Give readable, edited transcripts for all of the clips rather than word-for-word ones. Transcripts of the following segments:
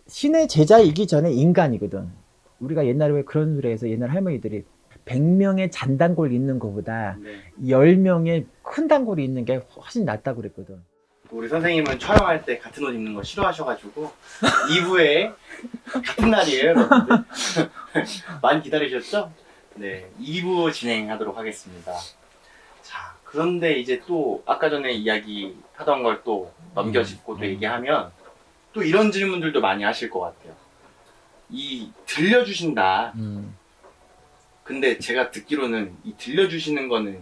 신의 제자이기 전에 인간이거든. 우리가 옛날에 왜 그런 소리 해서 옛날 할머니들이 100명의 잔단골 있는 것보다 네. 10명의 큰 단골이 있는 게 훨씬 낫다고 그랬거든. 우리 선생님은 촬영할 때 같은 옷 입는 거 싫어하셔가지고 2부에 같은 날이에요, 여러분들. 많이 기다리셨죠? 네, 2부 진행하도록 하겠습니다. 자, 그런데 이제 또 아까 전에 이야기하던 걸 또 넘겨짚고 또 얘기하면 또 이런 질문들도 많이 하실 것 같아요. 이 들려주신다. 근데 제가 듣기로는 이 들려주시는 거는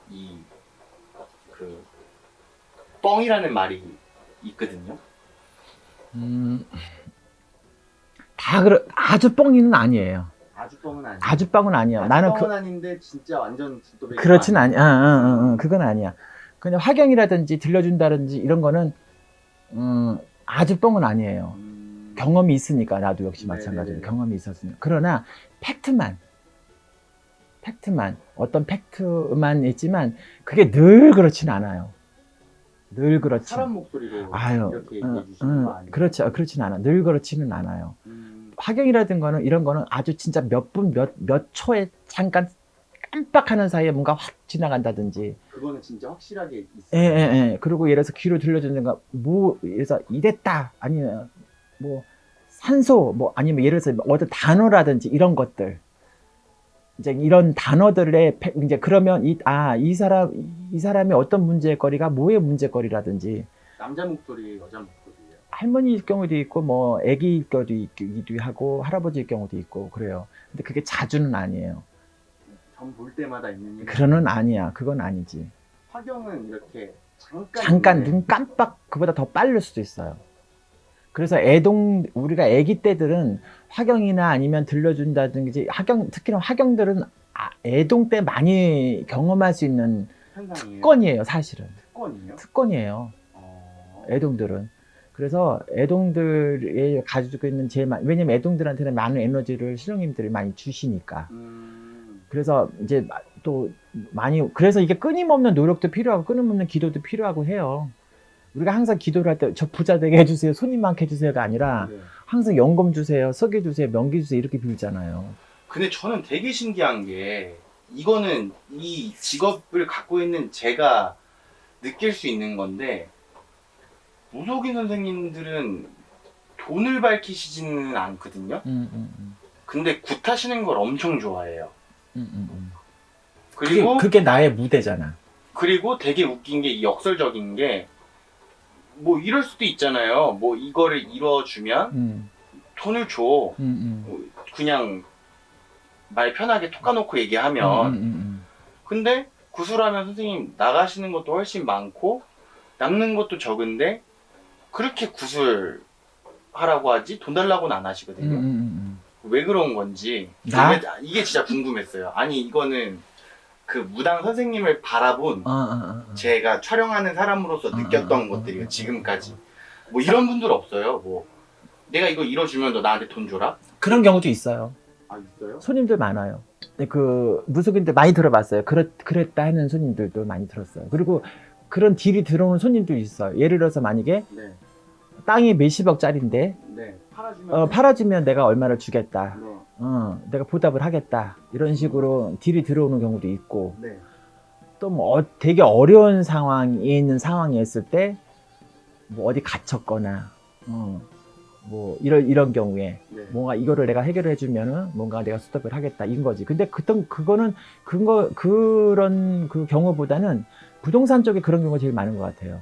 이 그 뻥이라는 말이 있거든요. 아주 뻥이는 아니에요. 아주 뻥은 아니에요. 아주 뻥은 아니야. 아주 나는 뻥은 아닌데 진짜 완전 진또배기. 그렇진 아니야. 그건 아니야. 그냥 화경이라든지 들려준다든지 이런 거는 아주 뻥은 아니에요. 경험이 있으니까 나도 역시 마찬가지로 네네네. 경험이 있었으니까. 그러나 팩트만 어떤 팩트만 있지만 그게 늘 그렇진 않아요. 늘 그렇지. 사람 목소리로 아유, 이렇게 얘기해 주시는 거 아니에요? 그렇죠. 그렇진 않아. 늘 그렇지는 않아요. 화경이라든 거는 이런 거는 아주 진짜 몇 분, 몇 초에 잠깐 깜빡하는 사이에 뭔가 확 지나간다든지. 그거는 진짜 확실하게 예, 있어요. 예. 그리고 예를 들어서 귀로 들려주는 거, 뭐, 예를 들어서 이랬다. 아니면 뭐, 산소, 뭐, 아니면 예를 들어서 어떤 단어라든지 이런 것들. 이제 이런 단어들의, 이제 그러면 이 사람의 어떤 문제거리가 뭐의 문제거리라든지. 남자 목소리, 여자 목소리예요. 할머니일 경우도 있고, 뭐, 애기일 경우도 있기도 하고, 할아버지일 경우도 있고, 그래요. 근데 그게 자주는 아니에요. 점 볼 때마다 있는 일. 그거는 아니야. 그건 아니지. 화경은 이렇게 잠깐 있는데 눈 깜빡 그보다 더 빠를 수도 있어요. 그래서 우리가 애기 때들은 화경이나 아니면 들려준다든지 특히나 화경들은 애동 때 많이 경험할 수 있는 현상이에요. 특권이에요, 사실은. 특권이에요? 특권이에요, 애동들은. 그래서 애동들이 가지고 있는 왜냐면 애동들한테는 많은 에너지를 신령님들이 많이 주시니까. 그래서 이제 또 그래서 이게 끊임없는 노력도 필요하고 끊임없는 기도도 필요하고 해요. 우리가 항상 기도를 할 때 저 부자 되게 해주세요, 손님 많게 해주세요가 아니라 네. 항상 연금 주세요, 석유 주세요, 명기 주세요 이렇게 빌잖아요. 근데 저는 되게 신기한 게 이거는 이 직업을 갖고 있는 제가 느낄 수 있는 건데 무속인 선생님들은 돈을 밝히시지는 않거든요. 근데 굿하시는 걸 엄청 좋아해요. 그리고 그게 나의 무대잖아. 그리고 되게 웃긴 게 역설적인 게 뭐 이럴 수도 있잖아요. 뭐 이거를 이뤄주면 돈을 줘. 그냥 말 편하게 톡 까놓고 얘기하면. 근데 구술하면 선생님 나가시는 것도 훨씬 많고 남는 것도 적은데 그렇게 구술 하라고 하지 돈 달라고는 안 하시거든요. 왜 그런 건지 이게 진짜 궁금했어요. 아니 이거는 그 무당 선생님을 바라본 제가 촬영하는 사람으로서 느꼈던 것들이에요. 지금까지 뭐 이런 분들 없어요. 뭐 내가 이거 이뤄주면 너 나한테 돈 줘라? 그런 경우도 있어요. 아 있어요? 손님들 많아요. 근데 그 무속인들 많이 들어봤어요. 그랬다 하는 손님들도 많이 들었어요. 그리고 그런 딜이 들어오는 손님도 있어요. 예를 들어서 만약에 네. 땅이 몇십억짜리인데 네. 팔아주면 팔아주면 내가 얼마를 주겠다. 네. 내가 보답을 하겠다. 이런 식으로 딜이 들어오는 경우도 있고, 네. 또 뭐 되게 어려운 상황에 있을 때 뭐 어디 갇혔거나 뭐 이런 경우에 네. 뭔가 이거를 내가 해결을 해주면은 뭔가 내가 스톱을 하겠다 이런 거지. 근데 그거는 그런 그 경우보다는 부동산 쪽에 그런 경우가 제일 많은 것 같아요.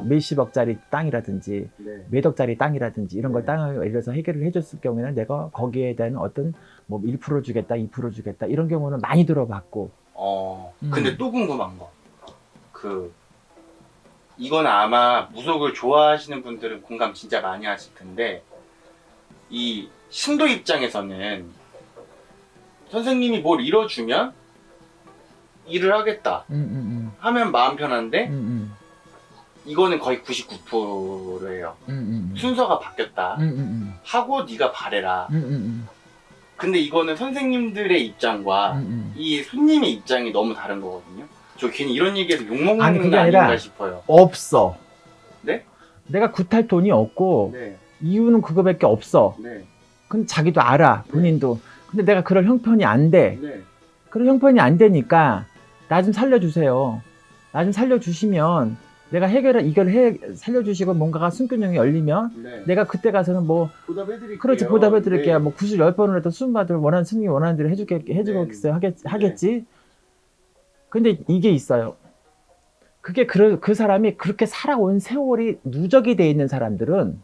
몇십억짜리 땅이라든지 네. 몇 억짜리 땅이라든지 이런 걸 네. 땅을 예를 들어서 해결을 해줬을 경우에는 내가 거기에 대한 어떤 뭐 1% 주겠다, 2% 주겠다 이런 경우는 많이 들어봤고. 근데 또 궁금한 거. 이건 아마 무속을 좋아하시는 분들은 공감 진짜 많이 하실 텐데 이 신도 입장에서는 선생님이 뭘 이뤄주면 일을 하겠다 하면 마음 편한데 이거는 거의 99%예요. 순서가 바뀌었다 하고 네가 바래라. 근데 이거는 선생님들의 입장과 이 손님의 입장이 너무 다른 거거든요. 저 괜히 이런 얘기해서 아니, 욕먹는 그게 거 아니라 아닌가 싶어요. 없어. 네? 내가 굿할 돈이 없고 네. 이유는 그거밖에 없어. 네. 근데 자기도 알아, 본인도. 근데 내가 그럴 형편이 안 돼. 네. 그런 형편이 안 되니까 나 좀 살려주세요. 나 좀 살려주시면 내가 살려주시고 뭔가가 숨겨정이 열리면 네. 내가 그때 가서는 뭐 보답해드릴게요. 그렇지, 보답해드릴게요. 네. 뭐 구슬 10번을 해도 순받을 승리 원하는 대로 해주겠어요. 하겠지. 근데 이게 있어요. 그게 그 사람이 그렇게 살아온 세월이 누적이 돼 있는 사람들은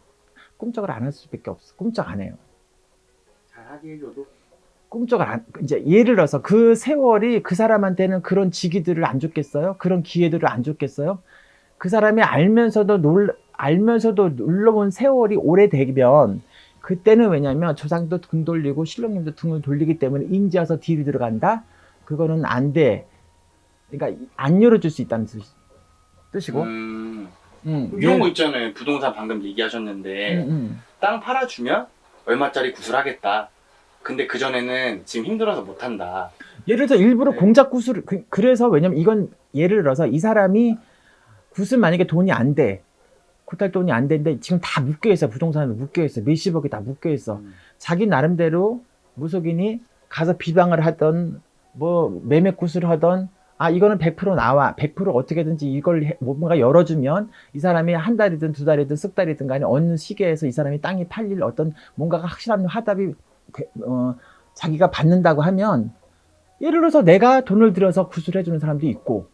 꿈쩍을 안 할 수밖에 없어. 꿈쩍 안 해요. 잘하게 해줘도. 꿈쩍을 이제 예를 들어서 그 세월이 그 사람한테는 그런 직위들을 안 줬겠어요? 그런 기회들을 안 줬겠어요? 그 사람이 알면서도 눌러온 세월이 오래되면 그때는 왜냐면 조상도 등 돌리고 신령님도 등을 돌리기 때문에 인지와서 딜이 들어간다? 그거는 안 돼. 그러니까 안 열어줄 수 있다는 뜻이고. 이런 거 있잖아요. 부동산 방금 얘기하셨는데 땅 팔아주면 얼마짜리 구슬하겠다. 근데 그전에는 지금 힘들어서 못한다. 예를 들어서 일부러 네. 공작 구슬, 그래서 왜냐면 이건 예를 들어서 이 사람이 구슬 만약에 돈이 안 돼. 구탈 돈이 안 되는데 지금 다 묶여있어. 부동산에 묶여있어. 몇십억이 다 묶여있어. 자기 나름대로 무속인이 가서 비방을 하던 뭐 매매 구슬을 하던 이거는 100% 나와. 100% 어떻게든지 이걸 뭔가 열어주면 이 사람이 한 달이든 두 달이든 석 달이든 간에 어느 시기에서 이 사람이 땅이 팔릴 어떤 뭔가가 확실한 화답이 자기가 받는다고 하면 예를 들어서 내가 돈을 들여서 구슬해주는 사람도 있고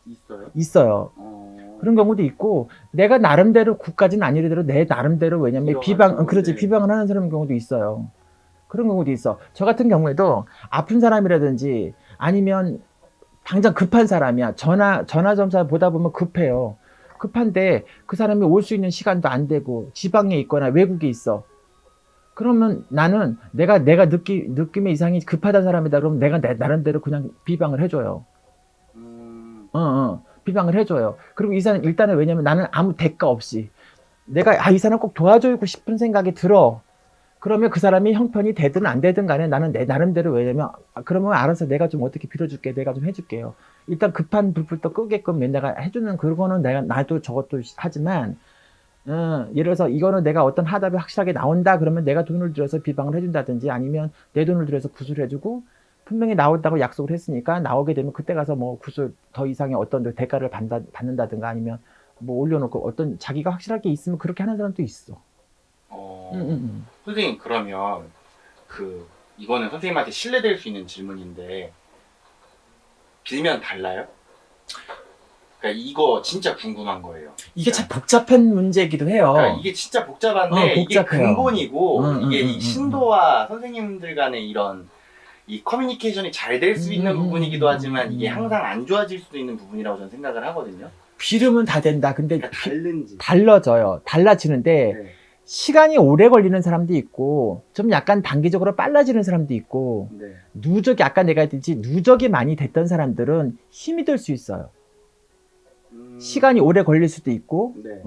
있어요. 그런 경우도 있고 내가 나름대로 국까지는 아니래도 내 나름대로 왜냐면 비방을 하는 사람 경우도 있어요. 그런 경우도 있어. 저 같은 경우에도 아픈 사람이라든지 아니면 당장 급한 사람이야. 전화 점사 보다 보면 급해요. 급한데 그 사람이 올 수 있는 시간도 안 되고 지방에 있거나 외국에 있어. 그러면 나는 내가 느낌의 이상이 급하다는 사람이다. 그러면 내가 내 나름대로 그냥 비방을 해줘요. 비방을 해줘요. 그리고 이 사람 일단은 왜냐면 나는 아무 대가 없이 내가 이 사람 꼭 도와주고 싶은 생각이 들어. 그러면 그 사람이 형편이 되든 안 되든 간에 나는 내 나름대로 왜냐면 그러면 알아서 내가 좀 어떻게 빌어줄게. 내가 좀 해줄게요. 일단 급한 불불도 끄게끔 내가 해주는 그거는 나도 저것도 하지만 예를 들어서 이거는 내가 어떤 하답이 확실하게 나온다 그러면 내가 돈을 들여서 비방을 해준다든지 아니면 내 돈을 들여서 구슬을 해주고 분명히 나온다고 약속을 했으니까 나오게 되면 그때 가서 뭐 구슬 더 이상의 어떤 대가를 받는다든가 아니면 뭐 올려놓고 어떤 자기가 확실하게 있으면 그렇게 하는 사람도 있어. 선생님 그러면 이거는 선생님한테 신뢰될 수 있는 질문인데 빌면 달라요? 그러니까 이거 진짜 궁금한 거예요. 이게 참 복잡한 문제이기도 해요. 그러니까 이게 진짜 복잡한데 이게 복잡해요. 근본이고 이게 이 신도와 선생님들 간의 이런 이 커뮤니케이션이 잘 될 수 있는 부분이기도 하지만 이게 항상 안 좋아질 수도 있는 부분이라고 저는 생각을 하거든요. 빌으면 다 된다. 근데 그러니까 다른지 달라져요. 달라지는데 네. 시간이 오래 걸리는 사람도 있고 좀 약간 단기적으로 빨라지는 사람도 있고 네. 누적이 아까 내가 했듯이 누적이 많이 됐던 사람들은 힘이 들 수 있어요. 시간이 오래 걸릴 수도 있고 네.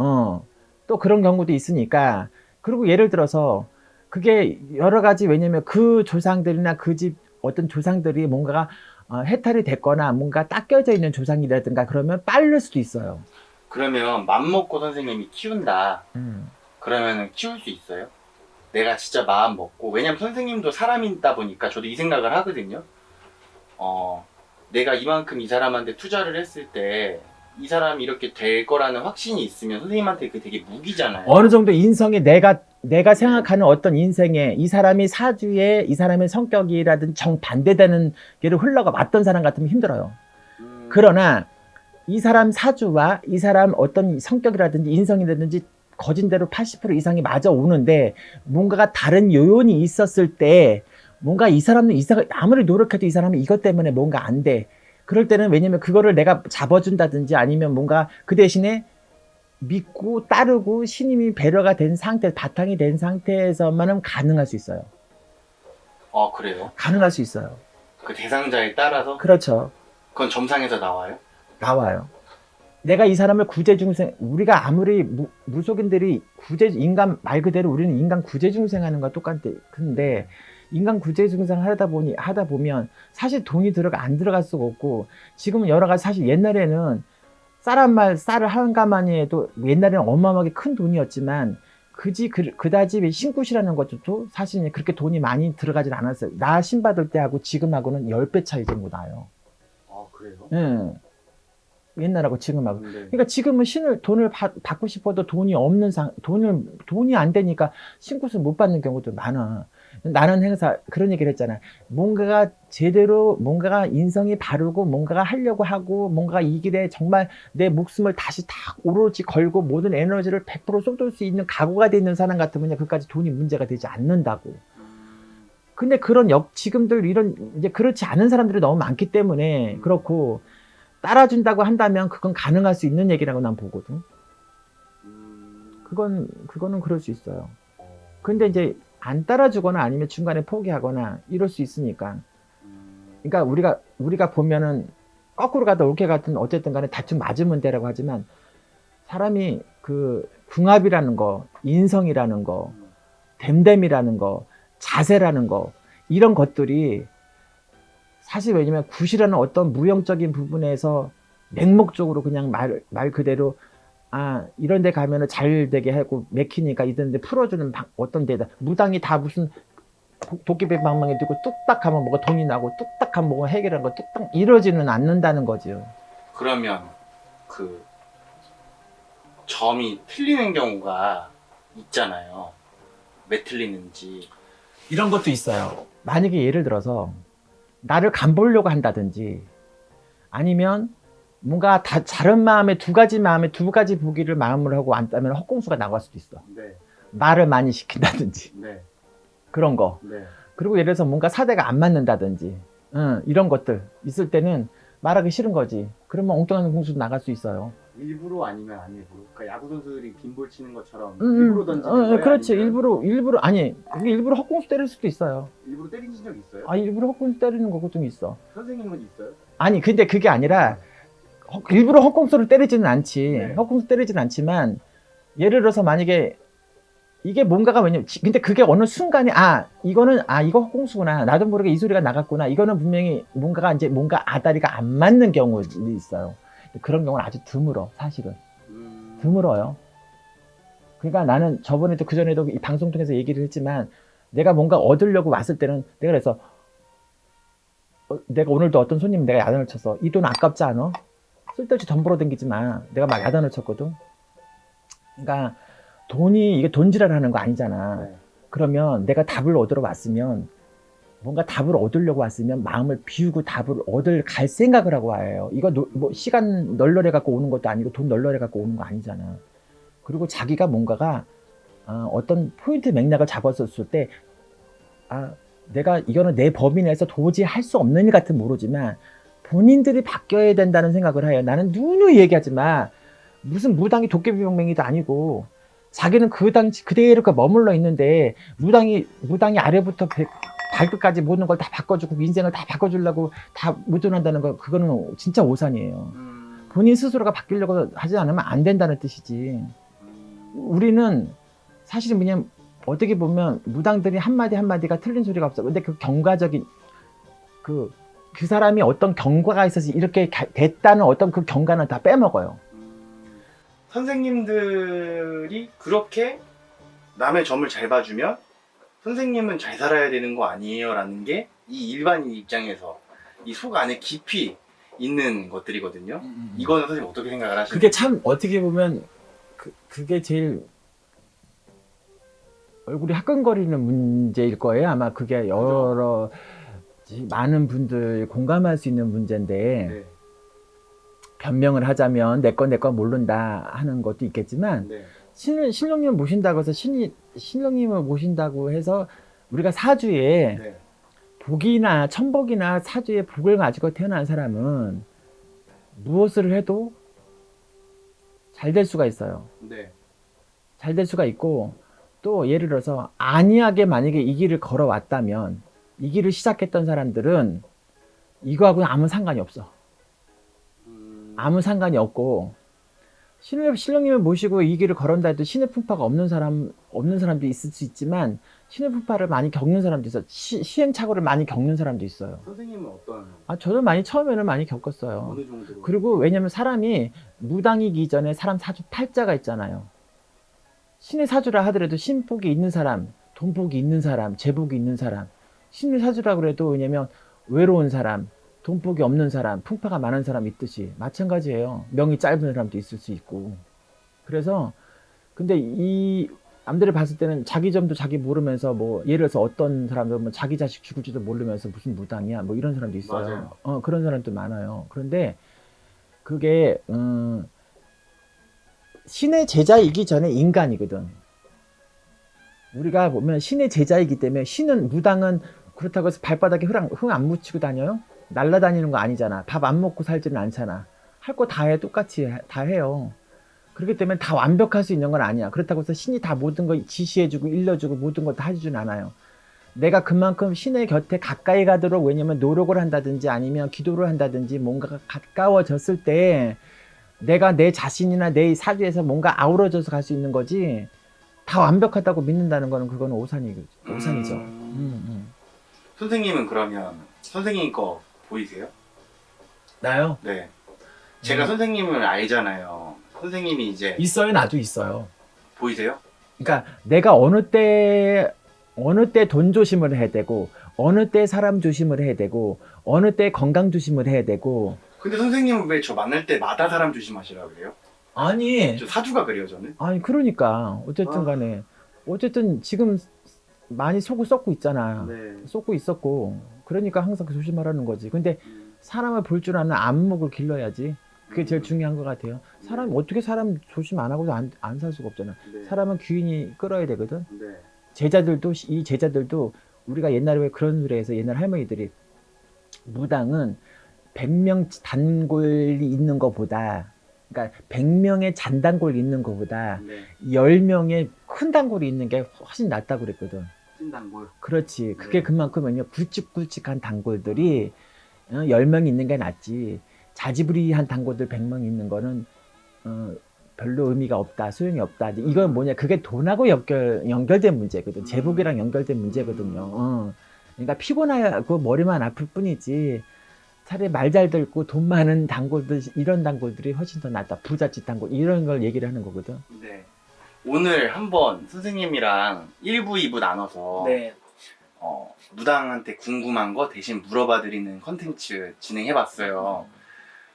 또 그런 경우도 있으니까 그리고 예를 들어서 그게 여러 가지 왜냐면 그 조상들이나 그 집 어떤 조상들이 뭔가가 해탈이 됐거나 뭔가 닦여져 있는 조상이라든가 그러면 빠를 수도 있어요. 그러면 맘먹고 선생님이 키운다. 그러면 키울 수 있어요? 내가 진짜 마음 먹고 왜냐면 선생님도 사람이다 보니까 저도 이 생각을 하거든요. 내가 이만큼 이 사람한테 투자를 했을 때 이 사람이 이렇게 될 거라는 확신이 있으면 선생님한테 그게 되게 무기잖아요. 어느 정도 인성에 내가 생각하는 어떤 인생에 이 사람이 사주에 이 사람의 성격이라든지 정반대되는 게를 흘러가 맞던 사람 같으면 힘들어요. 그러나 이 사람 사주와 이 사람 어떤 성격이라든지 인성이라든지 거진대로 80% 이상이 맞아 오는데 뭔가가 다른 요인이 있었을 때 뭔가 이 사람은 아무리 노력해도 이 사람은 이것 때문에 뭔가 안 돼. 그럴 때는 왜냐면 그거를 내가 잡아준다든지 아니면 뭔가 그 대신에 믿고 따르고 신임이 배려가 된 상태, 바탕이 된 상태에서만은 가능할 수 있어요. 그래요? 가능할 수 있어요. 그 대상자에 따라서? 그렇죠. 그건 점상에서 나와요? 나와요. 내가 이 사람을 구제중생, 우리가 아무리 무속인들이 인간 말 그대로 우리는 인간 구제중생 하는 거와 똑같은데 인간 구제중생 하다 보면 사실 돈이 안 들어갈 수가 없고 지금은 여러 가지 사실 옛날에는 쌀을 한 가마니 해도 옛날에는 어마어마하게 큰 돈이었지만 그다지 신굿이라는 것도 사실 그렇게 돈이 많이 들어가진 않았어요. 나 신받을 때하고 지금하고는 10배 차이 정도 나요. 아, 그래요? 예. 옛날하고 지금하고. 네. 그러니까 지금은 돈을 받고 싶어도 돈이 없는 돈이 안 되니까 신굿을 못 받는 경우도 많아. 나는 행사 그런 얘기를 했잖아. 뭔가가 제대로 뭔가가 인성이 바르고 뭔가가 하려고 하고 뭔가가 이 길에 정말 내 목숨을 다시 다 오로지 걸고 모든 에너지를 100% 쏟을 수 있는 각오가 돼 있는 사람 같으면 그까지 돈이 문제가 되지 않는다고. 근데 지금들 이런 이제 그렇지 않은 사람들이 너무 많기 때문에 그렇고 따라준다고 한다면 그건 가능할 수 있는 얘기라고 난 보거든. 그거는 그럴 수 있어요. 근데 이제 안 따라주거나 아니면 중간에 포기하거나 이럴 수 있으니까. 그러니까 우리가 보면은 거꾸로 가다 옳게 가든 어쨌든 간에 다툼 맞으면 되라고 하지만 사람이 그 궁합이라는 거, 인성이라는 거, 됨됨이라는 거, 자세라는 거 이런 것들이 사실 왜냐면 굿이라는 어떤 무형적인 부분에서 맹목적으로 그냥 말 그대로 이런 데 가면은 잘 되게 하고 맥히니까 이런 데 풀어주는 어떤 데다 무당이 다 무슨 도깨비 방망이 들고 뚝딱 하면 뭐가 돈이 나고 뚝딱 하면 뭐가 해결한 거 뚝딱 이러지는 않는다는 거죠. 그러면 그 점이 틀리는 경우가 있잖아요. 왜 틀리는지. 이런 것도 있어요. 만약에 예를 들어서 나를 간보려고 한다든지 아니면 뭔가 다른 마음에 두 가지 보기를 마음으로 하고 앉다면 헛공수가 나갈 수도 있어. 네. 말을 많이 시킨다든지 네. 그런 거. 네. 그리고 예를 들어서 뭔가 사대가 안 맞는다든지 이런 것들 있을 때는 말하기 싫은 거지. 그러면 엉뚱한 공수도 나갈 수 있어요. 일부러 아니면 안 일부러? 그러니까 야구 선수들이 빈볼 치는 것처럼 일부러 던지는 거예요? 그렇지. 아니면 일부러 아니 그게 일부러 헛공수 때릴 수도 있어요. 일부러 때린 적 있어요? 일부러 헛공수 때리는 거좀 있어. 선생님은 있어요? 아니 근데 그게 아니라 일부러 헛공수를 때리지는 않지. 네. 헛공수 때리지는 않지만 예를 들어서 만약에 이게 뭔가가 근데 그게 어느 순간에 이거 헛공수구나. 나도 모르게 이 소리가 나갔구나. 이거는 분명히 뭔가 아다리가 안 맞는 경우도 있어요. 그런 경우는 아주 드물어, 사실은. 드물어요. 그러니까 나는 저번에도 그전에도 이 방송 통해서 얘기를 했지만 내가 뭔가 얻으려고 왔을 때는 내가 그래서 내가 오늘도 어떤 손님 내가 야단을 쳤어. 이 돈 아깝지 않아? 쓸데없이 돈 벌어 댕기지 마. 내가 막 야단을 쳤거든. 그러니까 이게 돈지랄하는 거 아니잖아. 네. 그러면 내가 답을 얻으러 왔으면 뭔가 답을 얻으려고 왔으면 마음을 비우고 답을 갈 생각을 하고 와요. 이거 뭐 시간 널널해 갖고 오는 것도 아니고 돈 널널해 갖고 오는 거 아니잖아. 그리고 자기가 뭔가가 어떤 포인트 맥락을 잡았었을 때 내가 이거는 내 범위 내에서 도저히 할 수 없는 일 같은 모르지만 본인들이 바뀌어야 된다는 생각을 해요. 나는 누누이 얘기하지만 무슨 무당이 도깨비명맹이도 아니고 자기는 그 당시 그대로 머물러 있는데 무당이 아래부터 발끝까지 모든 걸 다 바꿔주고 인생을 다 바꿔주려고 다 무전한다는 거 그거는 진짜 오산이에요. 본인 스스로가 바뀌려고 하지 않으면 안 된다는 뜻이지. 우리는 사실은 그냥 어떻게 보면 무당들이 한마디가 틀린 소리가 없어. 근데 그 경과적인 그 사람이 어떤 경과가 있어서 이렇게 됐다는 어떤 그 경과는 다 빼먹어요. 선생님들이 그렇게 남의 점을 잘 봐주면 선생님은 잘 살아야 되는 거 아니에요? 라는 게 이 일반인 입장에서 이 속 안에 깊이 있는 것들이거든요. 이거는 선생님 어떻게 생각을 하시나요? 그게 참 어떻게 보면 그게 제일 얼굴이 화끈거리는 문제일 거예요. 아마 그게 많은 분들 공감할 수 있는 문제인데 네. 변명을 하자면 내 거 모른다 하는 것도 있겠지만 네. 신령님을 모신다고 해서 신령님을 모신다고 해서 우리가 사주에 네. 복이나 천복이나 사주에 복을 가지고 태어난 사람은 무엇을 해도 잘 될 수가 있어요. 네. 잘 될 수가 있고 또 예를 들어서 안이하게 만약에 이 길을 걸어왔다면 이 길을 시작했던 사람들은 이거하고는 아무 상관이 없어. 아무 상관이 없고 신령님을 모시고 이 길을 걸은다 해도 신의 풍파가 없는 사람도 있을 수 있지만 신의 풍파를 많이 겪는 사람도 있어. 시행착오를 많이 겪는 사람도 있어요. 선생님은 어떤? 저도 처음에는 많이 겪었어요. 어느 정도로? 그리고 왜냐면 사람이 무당이기 전에 사람 사주 팔자가 있잖아요. 신의 사주라 하더라도 신복이 있는 사람, 돈복이 있는 사람, 재복이 있는 사람, 신의 사주라 그래도 왜냐면 외로운 사람, 돈복이 없는 사람, 풍파가 많은 사람 있듯이 마찬가지예요. 명이 짧은 사람도 있을 수 있고. 그래서 근데 이 남들이 봤을 때는 자기 점도 자기 모르면서 뭐 예를 들어서 어떤 사람들은 뭐 자기 자식 죽을지도 모르면서 무슨 무당이야 뭐 이런 사람도 있어요. 그런 사람도 많아요. 그런데 그게 신의 제자이기 전에 인간이거든. 우리가 보면 신의 제자이기 때문에 신은 무당은 그렇다고 해서 발바닥에 흥 안 묻히고 다녀요? 날라다니는 거 아니잖아. 밥 안 먹고 살지는 않잖아. 할 거 다 해. 똑같이 다 해요. 그렇기 때문에 다 완벽할 수 있는 건 아니야. 그렇다고 해서 신이 다 모든 걸 지시해주고 일러주고 모든 걸 다 해주진 않아요. 내가 그만큼 신의 곁에 가까이 가도록 왜냐면 노력을 한다든지 아니면 기도를 한다든지 뭔가가 가까워졌을 때 내가 내 자신이나 내 사주에서 뭔가 아우러져서 갈 수 있는 거지 다 완벽하다고 믿는다는 거는 그거는 오산이죠. 선생님은 그러면 선생님 거 보이세요? 나요? 네. 제가 선생님을 알잖아요. 선생님이 이제 있어요. 나도 있어요. 보이세요? 그러니까 내가 어느 때 돈 조심을 해야 되고 어느 때 사람 조심을 해야 되고 어느 때 건강 조심을 해야 되고. 근데 선생님은 왜 저 만날 때마다 사람 조심하시라고 그래요? 아니 저 사주가 그래요 저는. 아니 그러니까 어쨌든 간에 어쨌든 지금 많이 속을 썩고 있잖아. 네. 쏟고 있었고 그러니까 항상 조심하라는 거지. 근데 사람을 볼 줄 아는 안목을 길러야지. 그게 제일 중요한 것 같아요. 사람 어떻게 사람 조심 안 하고도 안 살 수가 없잖아. 네. 사람은 귀인이 끌어야 되거든. 네. 이 제자들도 우리가 옛날에 왜 그런 소리 해서 옛날 할머니들이 무당은 100명 단골이 있는 것보다 그러니까 100명의 잔단골이 있는 것보다 네. 10명의 큰 단골이 있는 게 훨씬 낫다고 그랬거든. 찐단골. 그렇지. 그게 네. 그만큼은요 굵직굵직한 단골들이 10명 있는 게 낫지. 자지부리한 단골들 100명 있는 거는 별로 의미가 없다, 소용이 없다. 이건 뭐냐? 그게 돈하고 연결된 문제거든. 재복이랑 연결된 문제거든요. 그러니까 피곤하고 머리만 아플 뿐이지. 차라리 말 잘 듣고 돈 많은 단골들 이런 단골들이 훨씬 더 낫다. 부잣집 단골 이런 걸 얘기를 하는 거거든. 네. 오늘 한번 선생님이랑 1부, 2부 나눠서 네. 무당한테 궁금한 거 대신 물어봐 드리는 컨텐츠 진행해봤어요.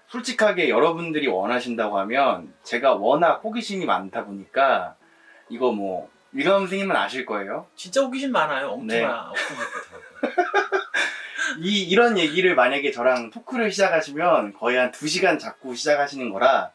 솔직하게 여러분들이 원하신다고 하면 제가 워낙 호기심이 많다 보니까 이거 뭐 밀감 선생님은 아실 거예요. 진짜 호기심 많아요. 엉뚱한 이런 얘기를 만약에 저랑 토크를 시작하시면 거의 한 2시간 잡고 시작하시는 거라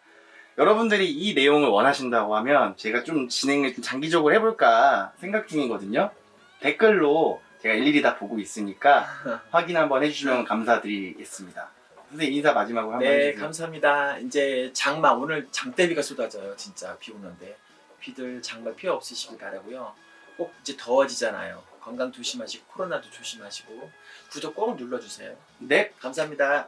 여러분들이 이 내용을 원하신다고 하면 제가 좀 진행을 좀 장기적으로 해볼까 생각 중이거든요. 댓글로 제가 일일이 다 보고 있으니까 확인 한번 해주시면 감사드리겠습니다. 선생님 인사 마지막으로 한번 네, 해주세요. 감사합니다. 이제 장마 오늘 장대비가 쏟아져요. 진짜 비 오는데 비들 장마 피해 없으시길 바라고요. 꼭 이제 더워지잖아요. 건강 조심하시고 코로나도 조심하시고 구독 꼭 눌러주세요. 네. 감사합니다.